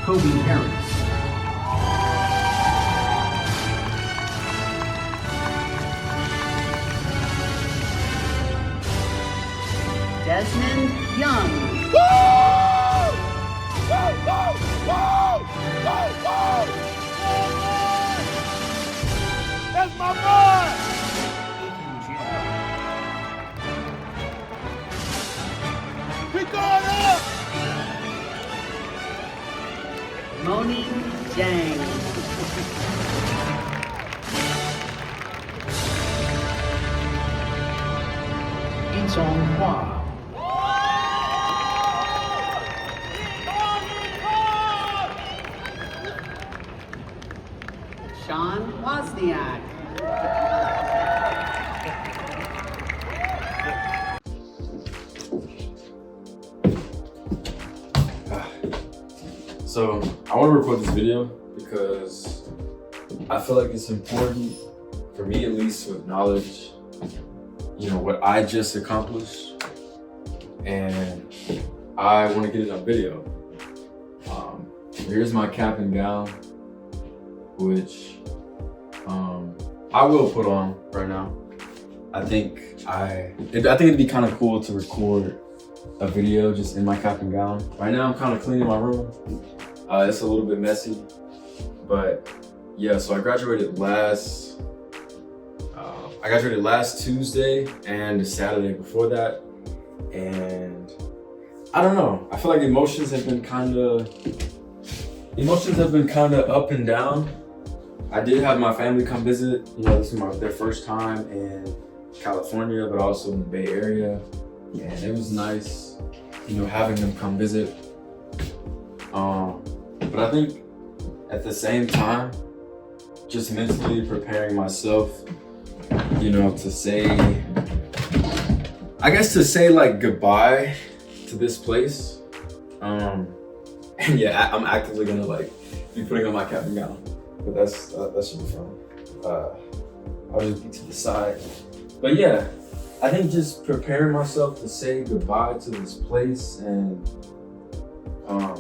Kobe Harris. Desmond Young. Woo! Woo! Woo! Woo! Woo! Woo! That's my boy! We going up! Moni Jang. Yizhong Hua. Sean Wozniak. So I want to record this video because I feel like it's important for me at least to acknowledge, you know, what I just accomplished, and I want to get it on video. Here's my cap and gown, which I will put on right now. I think it'd be kind of cool to record a video just in my cap and gown. Right now I'm kind of cleaning my room. It's a little bit messy, but yeah, so I graduated last Tuesday and the Saturday before that, and I don't know, I feel like emotions have been kind of up and down. I did have my family come visit. You know, this was their first time in California, but also in the Bay Area, and it was nice, you know, having them come visit. But I think at the same time, just mentally preparing myself, you know, to say like goodbye to this place. And yeah, I'm actively gonna like be putting on my cap and gown, but that should be fun. I'll just be to the side. But yeah, I think just preparing myself to say goodbye to this place and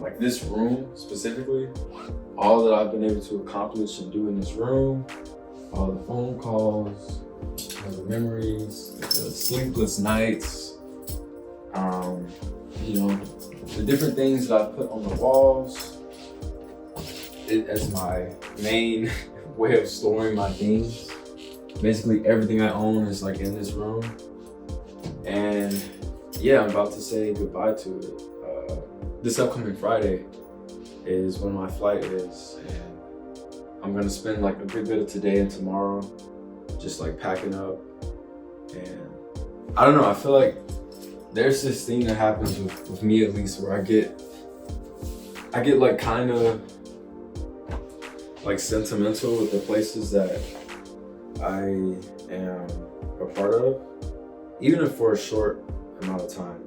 like this room specifically, all that I've been able to accomplish and do in this room, all the phone calls, all the memories, the sleepless nights, you know, the different things that I put on the walls as my main way of storing my things. Basically everything I own is like in this room. And yeah, I'm about to say goodbye to it. This upcoming Friday is when my flight is, and I'm gonna spend like a good bit of today and tomorrow just like packing up. And I don't know, I feel like there's this thing that happens with me at least where I get like kind of like sentimental with the places that I am a part of, even if for a short amount of time.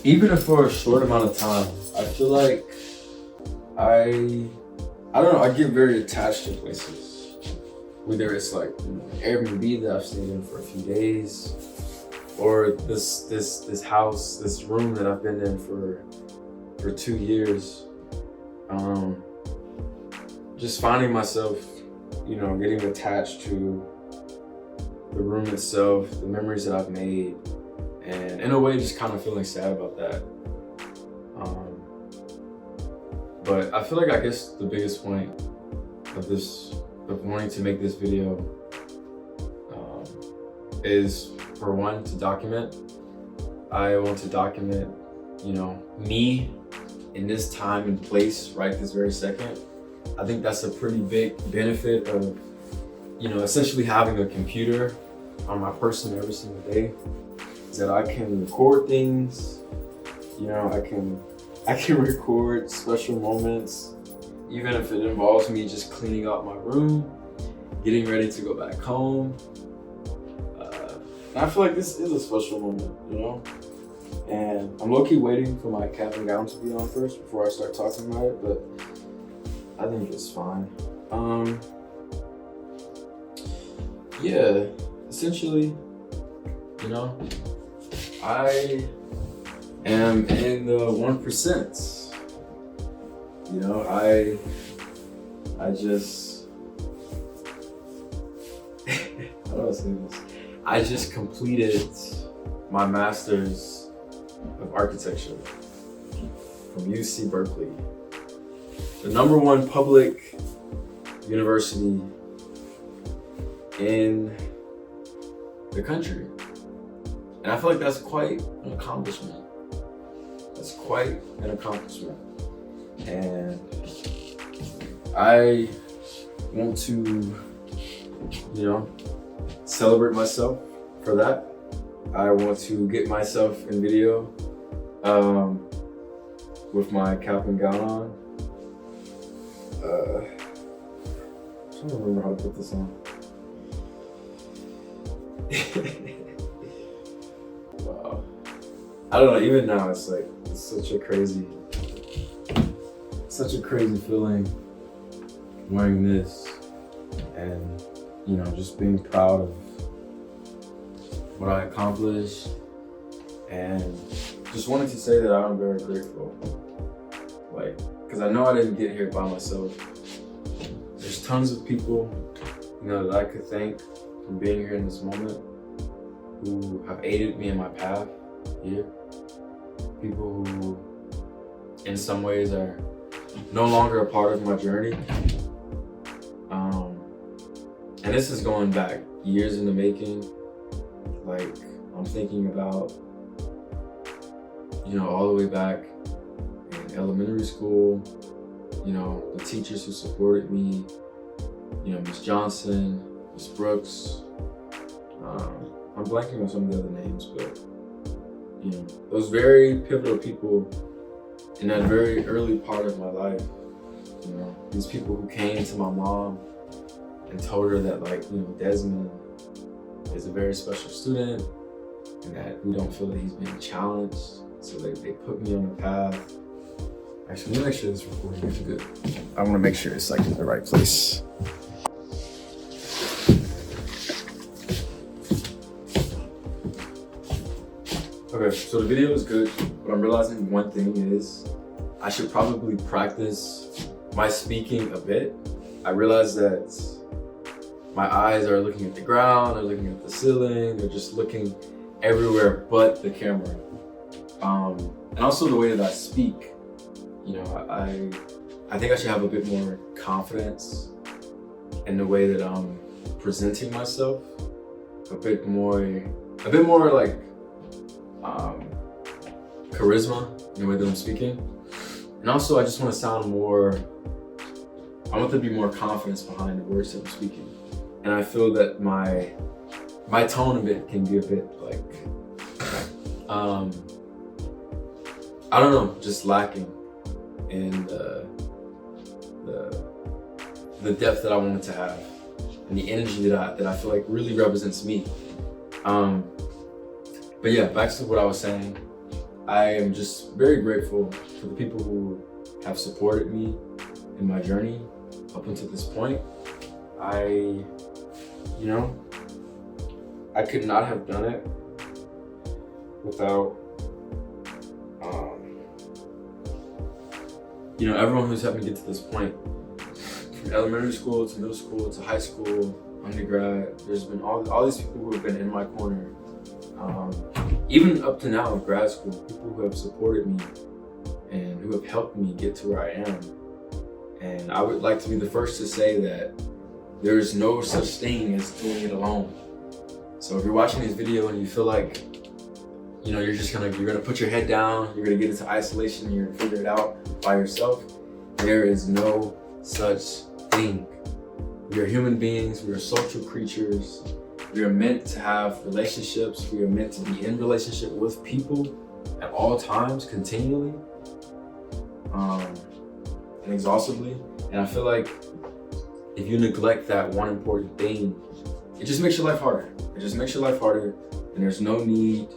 Even if for a short amount of time, I feel like I don't know, I get very attached to places. Whether it's like, you know, Airbnb that I've stayed in for a few days, or this house, this room that I've been in for 2 years. Just finding myself, you know, getting attached to the room itself, the memories that I've made, and in a way just kind of feeling sad about that. But I feel like, I guess the biggest point of wanting to make this video is, for one, to document. I want to document, you know, me in this time and place right this very second. I think that's a pretty big benefit of, you know, essentially having a computer on my person every single day, is that I can record things, you know, I can record special moments, even if it involves me just cleaning out my room, getting ready to go back home. And I feel like this is a special moment, you know? And I'm low-key waiting for my cap and gown to be on first before I start talking about it, but I think it's fine. Yeah, essentially, you know, I am in the 1%. You know, I just, how do I say this? I just completed my master's of architecture from UC Berkeley, the #1 public university in the country. And I feel like that's quite an accomplishment. That's quite an accomplishment. And I want to, you know, celebrate myself for that. I want to get myself in video with my cap and gown on. I'm trying to remember how to put this on. Wow. I don't know, even now it's like, it's such a crazy feeling wearing this, and, you know, just being proud of what I accomplished, and just wanted to say that I'm very grateful. Like, because I know I didn't get here by myself. There's tons of people, you know, that I could thank for being here in this moment, who have aided me in my path here. People who, in some ways, are no longer a part of my journey. And this is going back years in the making. Like, I'm thinking about, you know, all the way back in elementary school, you know, the teachers who supported me, you know, Miss Johnson, Miss Brooks. I'm blanking on some of the other names, but, you know, those very pivotal people in that very early part of my life. You know, these people who came to my mom and told her that, like, you know, Desmond is a very special student and that we don't feel that he's being challenged. So they put me on the path. Actually, let me make sure this recording is good. I want to make sure it's like in the right place. Okay, so the video is good, but I'm realizing one thing is I should probably practice my speaking a bit. I realized that my eyes are looking at the ground, they're looking at the ceiling, they're just looking everywhere but the camera. And also the way that I speak, you know, I think I should have a bit more confidence in the way that I'm presenting myself, a bit more like charisma in the way that I'm speaking. And also I just want to sound more, I want there to be more confidence behind the words that I'm speaking. And I feel that my tone of it can be a bit like, I don't know, just lacking in the depth that I wanted to have and the energy that I feel like really represents me. But yeah, back to what I was saying. I am just very grateful for the people who have supported me in my journey up until this point. I could not have done it without everyone who's helped me get to this point. From elementary school to middle school to high school, undergrad, there's been all these people who have been in my corner. Even up to now, grad school, people who have supported me and who have helped me get to where I am. And I would like to be the first to say that there is no such thing as doing it alone. So if you're watching this video and you feel like, you're gonna put your head down, you're gonna get into isolation, and you're gonna figure it out by yourself, there is no such thing. We are human beings, we are social creatures. We are meant to have relationships. We are meant to be in relationship with people at all times, continually, and exhaustively. And I feel like if you neglect that one important thing, it just makes your life harder. It just makes your life harder, and there's no need,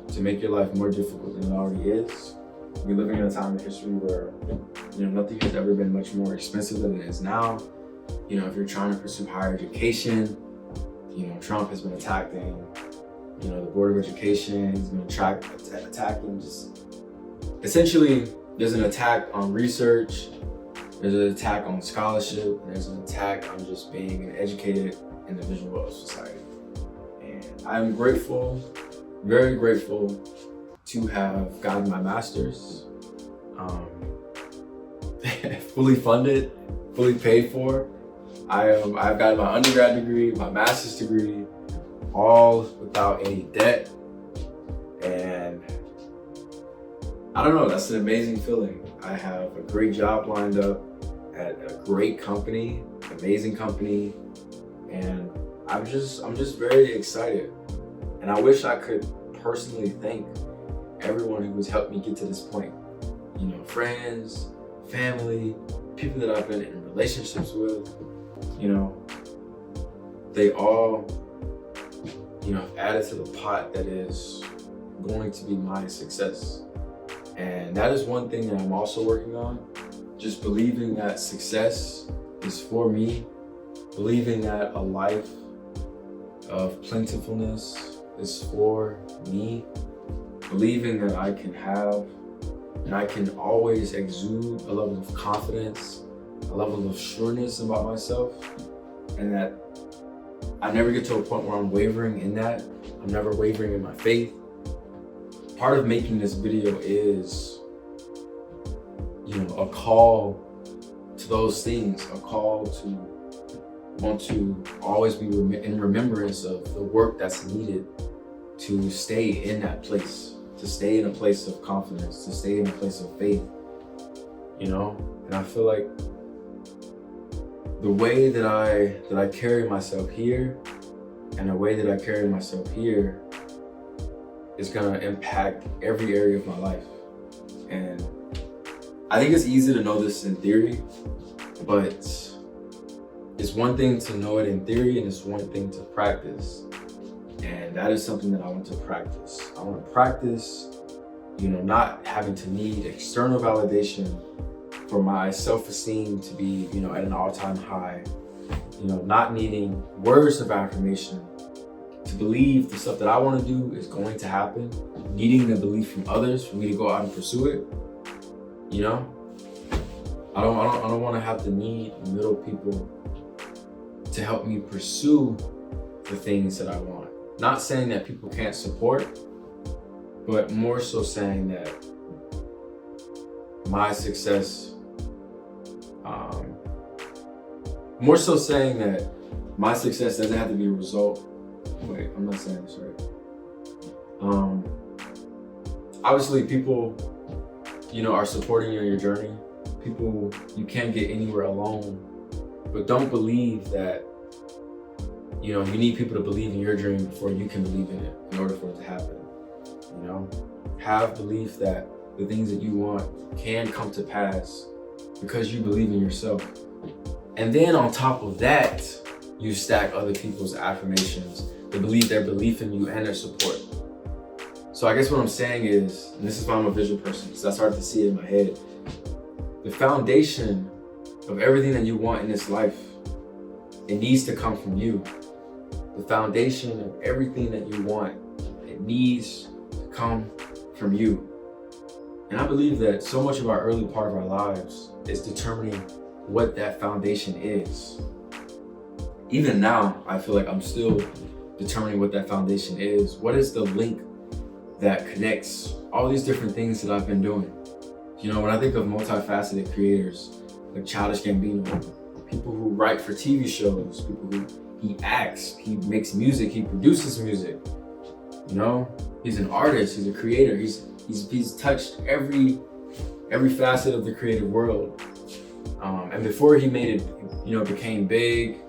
to make your life more difficult than it already is. We're living in a time in history where, nothing has ever been much more expensive than it is now. If you're trying to pursue higher education, Trump has been attacking, the Board of Education. He's been attacking just, essentially, there's an attack on research, there's an attack on scholarship, there's an attack on just being an educated individual of society. And I'm grateful, very grateful to have gotten my master's, fully funded, fully paid for. I've got my undergrad degree, my master's degree, all without any debt. And I don't know, that's an amazing feeling. I have a great job lined up at a great company, amazing company. And I'm just very excited. And I wish I could personally thank everyone who has helped me get to this point. Friends, family, people that I've been in relationships with, they all, have added to the pot that is going to be my success. And that is one thing that I'm also working on. Just believing that success is for me, believing that a life of plentifulness is for me, believing that I can have and I can always exude a level of confidence, a level of sureness about myself, and that I never get to a point where I'm wavering in that. I'm never wavering in my faith. Part of making this video is, a call to those things, a call to want to always be in remembrance of the work that's needed to stay in that place, to stay in a place of confidence, to stay in a place of faith, And I feel like the way that I carry myself here and the way that I carry myself here is gonna impact every area of my life. And I think it's easy to know this in theory, but it's one thing to know it in theory and it's one thing to practice. And that is something that I want to practice. I want to practice, not having to need external validation for my self-esteem to be, at an all-time high. Not needing words of affirmation to believe the stuff that I want to do is going to happen. Needing the belief from others for me to go out and pursue it. I don't want to have to need middle people to help me pursue the things that I want. Not saying that people can't support, but more so saying that my success, doesn't have to be a result. Wait, I'm not saying this right. Obviously people, are supporting you in your journey. People, you can't get anywhere alone, but don't believe that, you need people to believe in your dream before you can believe in it in order for it to happen. Have belief that the things that you want can come to pass because you believe in yourself. And then on top of that, you stack other people's affirmations, their belief in you and their support. So I guess what I'm saying is, and this is why I'm a visual person, because I started to see it in my head, the foundation of everything that you want in this life, it needs to come from you. The foundation of everything that you want, it needs to come from you. And I believe that so much of our early part of our lives is determining what that foundation is. Even now, I feel like I'm still determining what that foundation is. What is the link that connects all these different things that I've been doing? When I think of multifaceted creators like Childish Gambino, people who write for TV shows, people who he acts, he makes music, he produces music. He's an artist, he's a creator, he's touched every facet of the creative world. And before he made it, became big,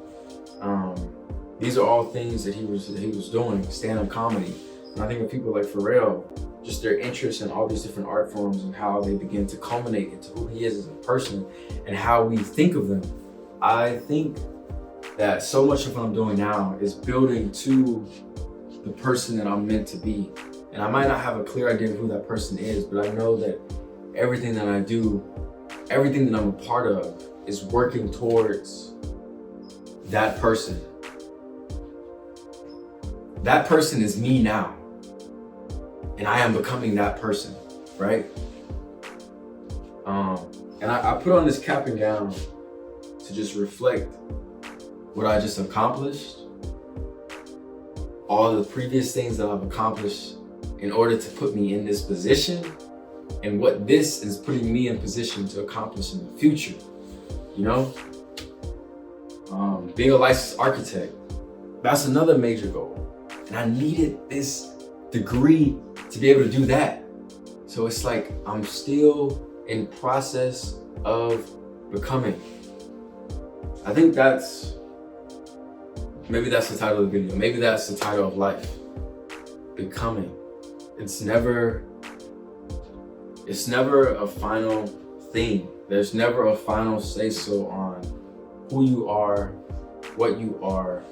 these are all things that he was doing, stand-up comedy. And I think of people like Pharrell, just their interest in all these different art forms and how they begin to culminate into who he is as a person and how we think of them. I think that so much of what I'm doing now is building to the person that I'm meant to be. And I might not have a clear idea of who that person is, but I know that everything that I do, everything that I'm a part of is working towards that person. That person is me now. And I am becoming that person, right? And I put on this cap and gown to just reflect what I just accomplished, all the previous things that I've accomplished in order to put me in this position, and what this is putting me in position to accomplish in the future. Being a licensed architect, that's another major goal. And I needed this degree to be able to do that. So it's like I'm still in process of becoming. I think maybe that's the title of the video. Maybe that's the title of life. Becoming. It's never a final thing. There's never a final say-so on who you are, what you are,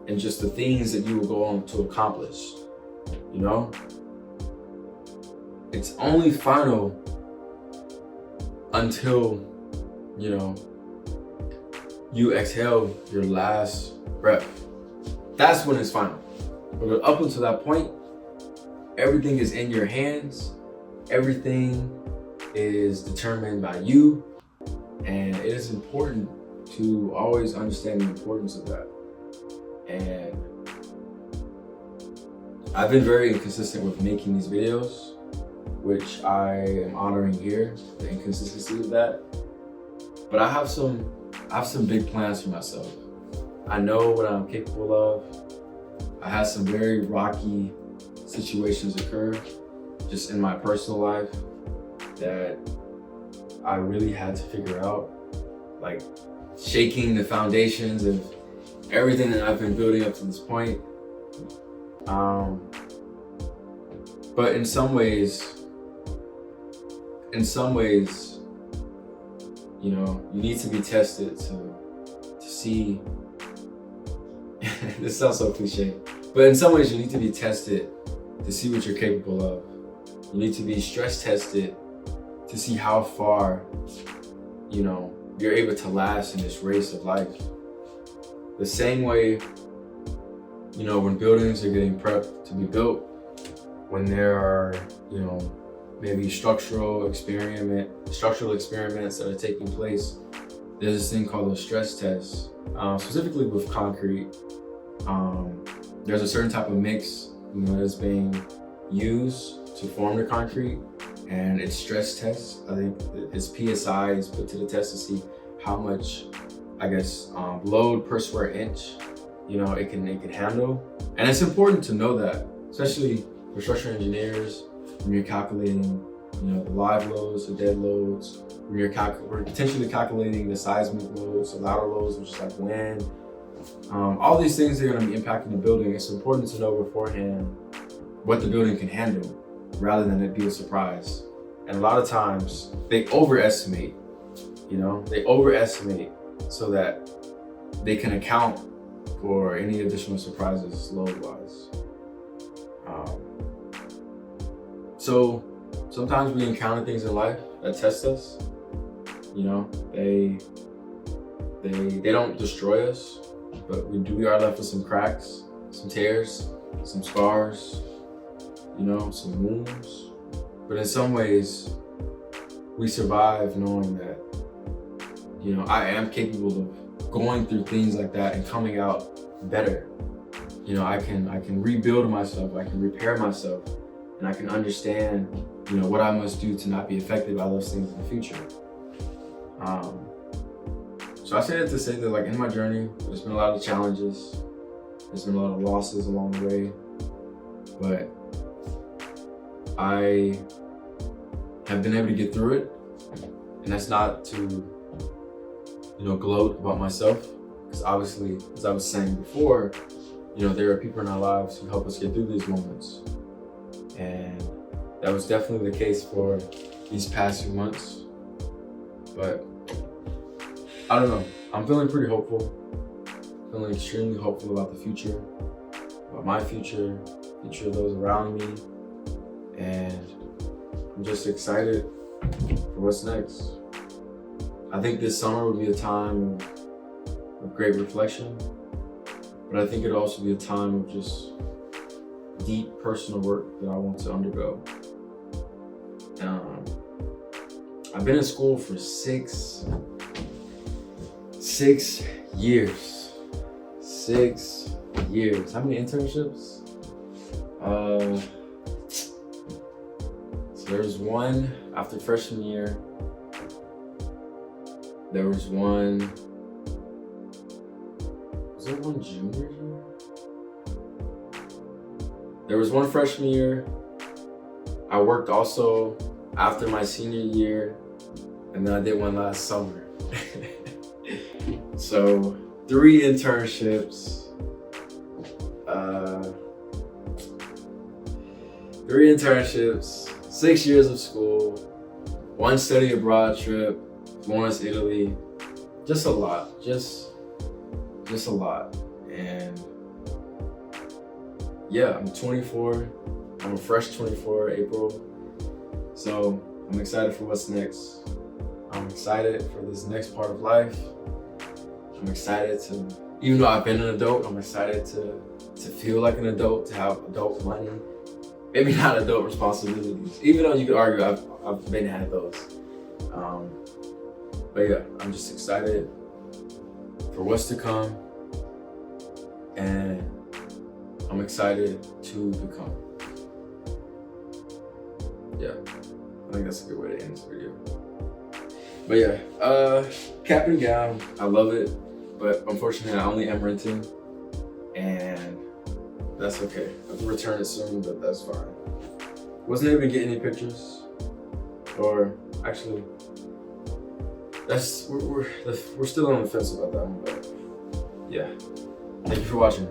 and just the things that you will go on to accomplish. It's only final until, you exhale your last breath. That's when it's final. But up until that point, everything is in your hands. Everything is determined by you. And it is important to always understand the importance of that. And I've been very inconsistent with making these videos, which I am honoring here, the inconsistency of that. But I have some big plans for myself. I know what I'm capable of. I had some very rocky situations occur just in my personal life that I really had to figure out, like shaking the foundations of everything that I've been building up to this point. But in some ways, you need to be tested to see. This sounds so cliche, but in some ways you need to be tested to see what you're capable of. You need to be stress tested to see how far, you're able to last in this race of life. The same way, when buildings are getting prepped to be built, when there are, maybe structural experiments that are taking place, there's this thing called a stress test, specifically with concrete. There's a certain type of mix, that's being used to form the concrete, and it's stress tests. I think it's PSI is put to the test to see how much, load per square inch, it can handle. And it's important to know that, especially for structural engineers, when you're calculating, the live loads, the dead loads, when you're potentially calculating the seismic loads, the lateral loads, which is like wind. All these things are going to be impacting the building. It's important to know beforehand what the building can handle rather than it be a surprise. And a lot of times they overestimate, so that they can account for any additional surprises load-wise. So sometimes we encounter things in life that test us. They don't destroy us, but we are left with some cracks, some tears, some scars, some wounds. But in some ways, we survive knowing that, I am capable of going through things like that and coming out better. I can rebuild myself, I can repair myself, and I can understand, what I must do to not be affected by those things in the future. So I say that to say that, in my journey, there's been a lot of challenges, there's been a lot of losses along the way, but I have been able to get through it. And that's not to, gloat about myself, because obviously, as I was saying before, there are people in our lives who help us get through these moments. And that was definitely the case for these past few months. But I don't know, I'm feeling pretty hopeful, feeling extremely hopeful about the future, about my future, future of those around me. And I'm just excited for what's next. I think this summer would be a time of great reflection, but I think it'd also be a time of just deep personal work that I want to undergo. I've been in school for 6 years. 6 years. How many internships? So there was one after freshman year. There was one, was there one junior year? There was one freshman year. I worked also after my senior year, and then I did one last summer. So 3 internships, 6 years of school, 1 study abroad trip, Florence, Italy, just a lot, just a lot. And yeah, I'm 24, I'm a fresh 24 April. So I'm excited for what's next. I'm excited for this next part of life. I'm excited to, even though I've been an adult, I'm excited to feel like an adult, to have adult money. Maybe not adult responsibilities, even though you could argue I've been had those. But yeah, I'm just excited for what's to come, and I'm excited to become. Yeah, I think that's a good way to end this video. But yeah, cap and gown, I love it, but unfortunately I only am renting, and that's okay. I have to return it soon, but that's fine. Wasn't able to get any pictures, or actually, we're still on the fence about that one, but yeah. Thank you for watching.